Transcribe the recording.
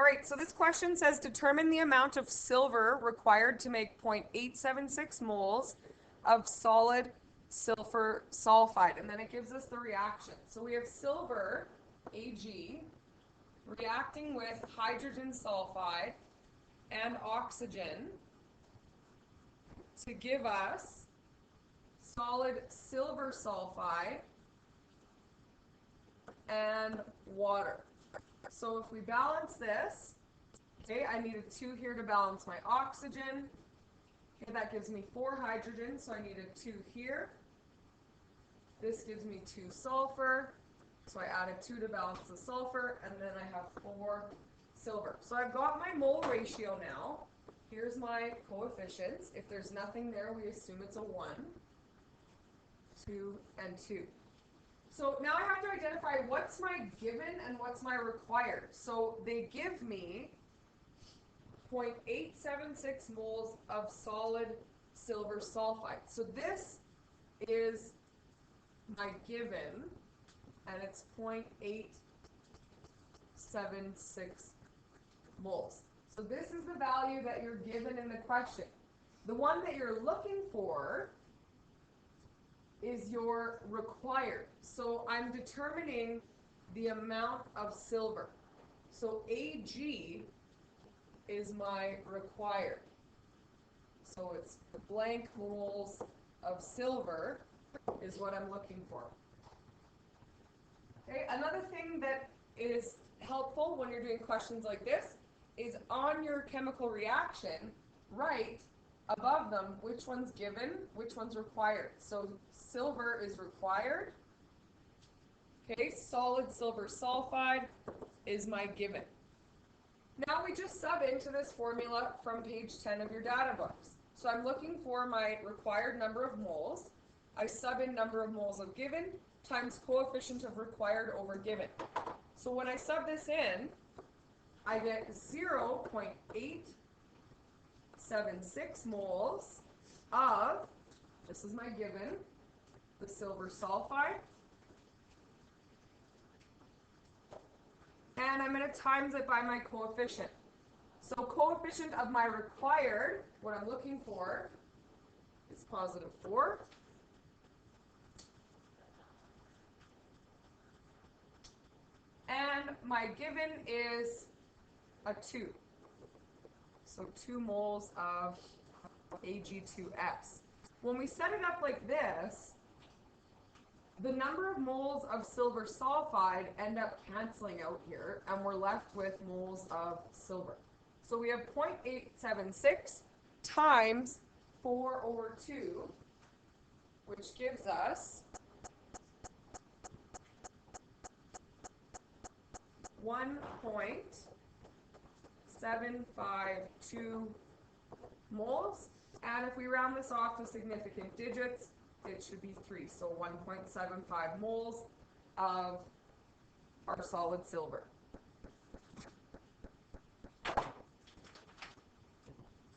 All right, so this question says determine the amount of silver required to make 0.876 moles of solid silver sulfide. And then it gives us the reaction. So we have silver, Ag, reacting with hydrogen sulfide and oxygen to give us solid silver sulfide and water. So if we balance this, okay, I need a 2 here to balance my oxygen. Okay, that gives me 4 hydrogen, so I need a 2 here. This gives me 2 sulfur, so I add a 2 to balance the sulfur, and then I have 4 silver. So I've got my mole ratio now. Here's my coefficients. If there's nothing there, we assume it's a 1, 2, and 2. So now I have to identify what's my given and what's my required. So they give me 0.876 moles of solid silver sulfide. So this is my given, and it's 0.876 moles. So this is the value that you're given in the question. The one that you're looking for is your required. So I'm determining the amount of silver. So Ag is my required. So it's the blank moles of silver is what I'm looking for. Okay, another thing that is helpful when you're doing questions like this is on your chemical reaction, write above them which one's given, which one's required. So silver is required. Okay, solid silver sulfide is my given. Now we just sub into this formula from page 10 of your data books. So I'm looking for my required number of moles. I sub in number of moles of given times coefficient of required over given. So when I sub this in, I get 0.876 moles of, this is my given, the silver sulfide. And I'm going to times it by my coefficient. So coefficient of my required, what I'm looking for, is positive 4. And my given is a 2. So 2 moles of Ag2S. When we set it up like this, the number of moles of silver sulfide end up canceling out here, and we're left with moles of silver. So we have 0.876 times 4 over 2, which gives us 1.752 moles. And if we round this off to significant digits, it should be 3. So 1.75 moles of our solid silver.